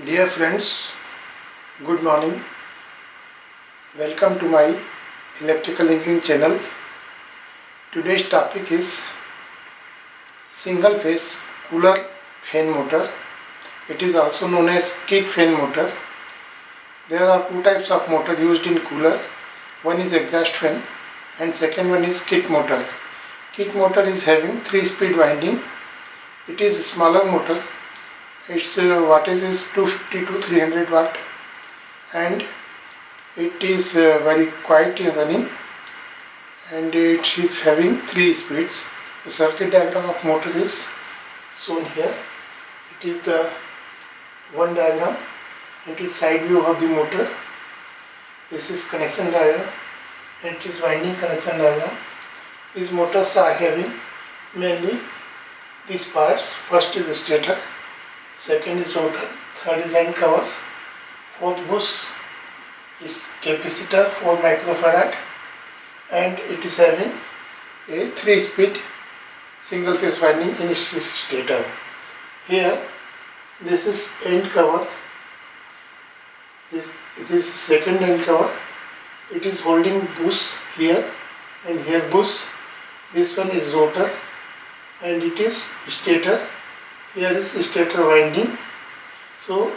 Dear friends, good morning. Welcome to my electrical engineering channel. Today's topic is single phase cooler fan motor. It is also known as kit fan motor. There are two types of motor used in cooler. One is exhaust fan and second one is kit motor. Kit motor is having 3-speed winding. It is a smaller motor. Its wattage is 250 to 300 watt and it is very quiet in running, and it is having 3 speeds. The circuit diagram of motor is shown here. It is the one diagram. It is side view of the motor. This is connection diagram and it is winding connection diagram. These motors are having mainly these parts. First is the stator, second is rotor, third is end covers, fourth bush is capacitor 4 microfarad, and it is having a 3-speed single phase winding in its stator. Here this is end cover. This is second end cover. It is holding bush here and here bush. This one is rotor and it is stator. Here is stator winding. So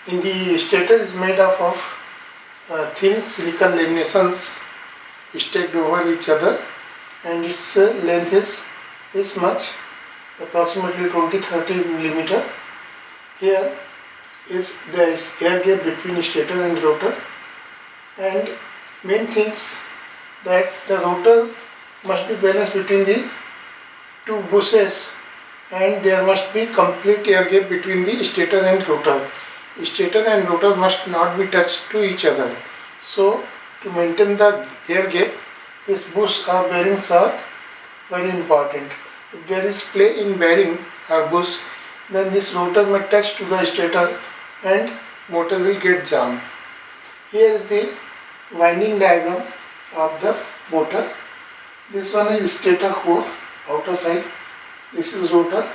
in the stator is made up of thin silicon laminations stacked over each other, and its length is this much, approximately 20-30 millimeter. Here is there is air gap between stator and rotor, and main things that the rotor must be balanced between the two bushes, and there must be complete air gap between the stator and rotor. Stator and rotor must not be touched to each other. So to maintain the air gap, this bush or bearings are very important. If there is play in bearing or bush, then this rotor may touch to the stator and motor will get jammed. Here is the winding diagram of the motor. This one is stator core, outer side. This is rotor.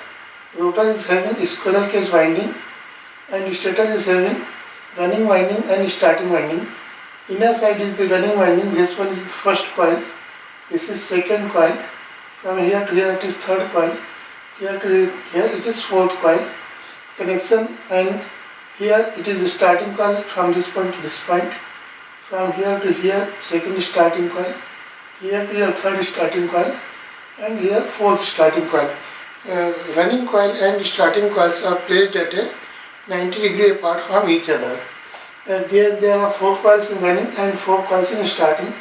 Rotor is having squirrel cage winding, and stator is having running winding and starting winding. Inner side is the running winding. This one is the first coil. This is second coil. From here to here it is third coil. Here to here it is fourth coil. Connection, and here it is the starting coil from this point to this point. From here to here second starting coil. Here to here third starting coil, and here fourth starting coil. Running coil and starting coils are placed at a 90-degree apart from each other. There are 4 coils in running and 4 coils in starting.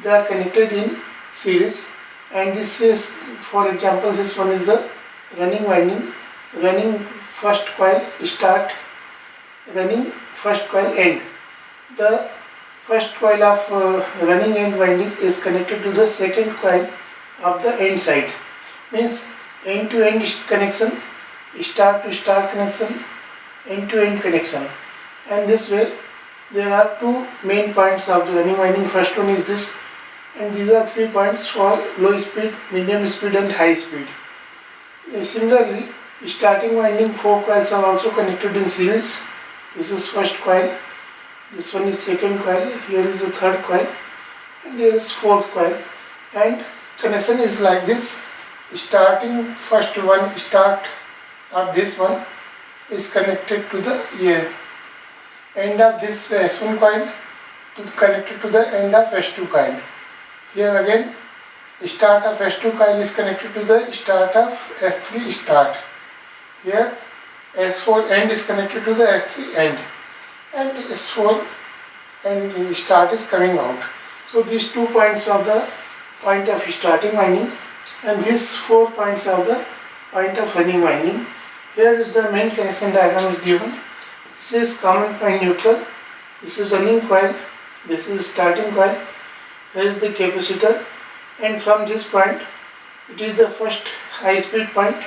They are connected in series, and this is, for example, this one is the running winding. Running first coil start, running first coil end. The first coil of running end winding is connected to the second coil of the end side. Means end to end connection, start to start connection, end to end connection. And this way there are 2 main points of the running winding. First one is this, and these are 3 points for low speed, medium speed and high speed. Similarly, starting winding 4 coils are also connected in series. This is first coil, this one is second coil, here is the third coil, and here is fourth coil. And connection is like this. Starting first one start of this one is connected to the end of this S1 coil connected to the end of S2 coil. Here again start of S2 coil is connected to the start of S3 start. Here S4 end is connected to the S3 end, and S4 and start is coming out. So these 2 points are the point of starting winding, and these 4 points are the point of running winding. Here is the main connection diagram is given. This is common point neutral. This is running coil. This is starting coil. Here is the capacitor, and from this point it is the first high speed point.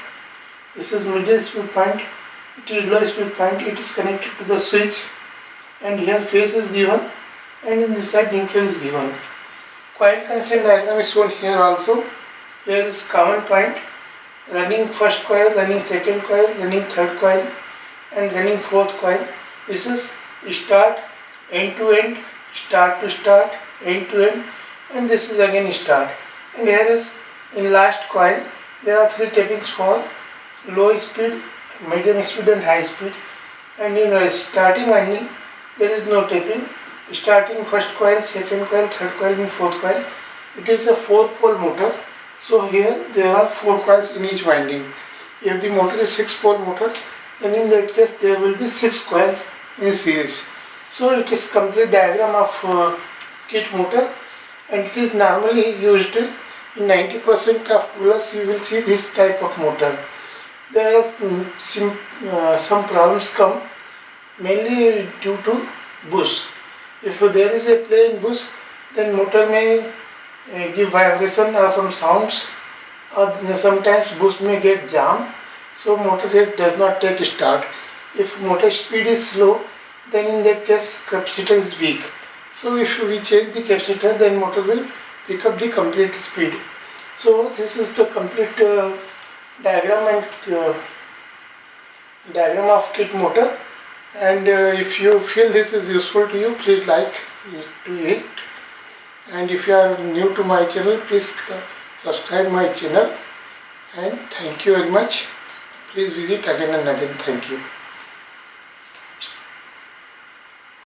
This is middle speed point. It is low speed point. It is connected to the switch, and here phase is given, and in this side neutral is given. Coil connection diagram is shown here also. Here is common point, running first coil, running second coil, running third coil, and running fourth coil. This is start, end to end, start to start, end to end, and this is again start. And here is in last coil there are 3 tappings for low speed, medium speed and high speed. And in a starting winding there is no tapping. Starting first coil, second coil, third coil and fourth coil. It is a 4-pole motor. So here there are 4 coils in each winding. If the motor is 6-pole motor, then in that case there will be 6 coils in series. So it is complete diagram of kit motor, and it is normally used in 90% of coolers. You will see this type of motor. There are some problems come mainly due to bush. If there is a play in bush, then motor may give vibration or some sounds, or sometimes bush may get jam, so motor does not take start. If motor speed is slow, then in that case capacitor is weak. So if we change the capacitor, then motor will pick up the complete speed. So this is the complete diagram of kit motor. And if you feel this is useful to you, please like to it. And if you are new to my channel, please subscribe my channel. And thank you very much. Please visit again and again. Thank you.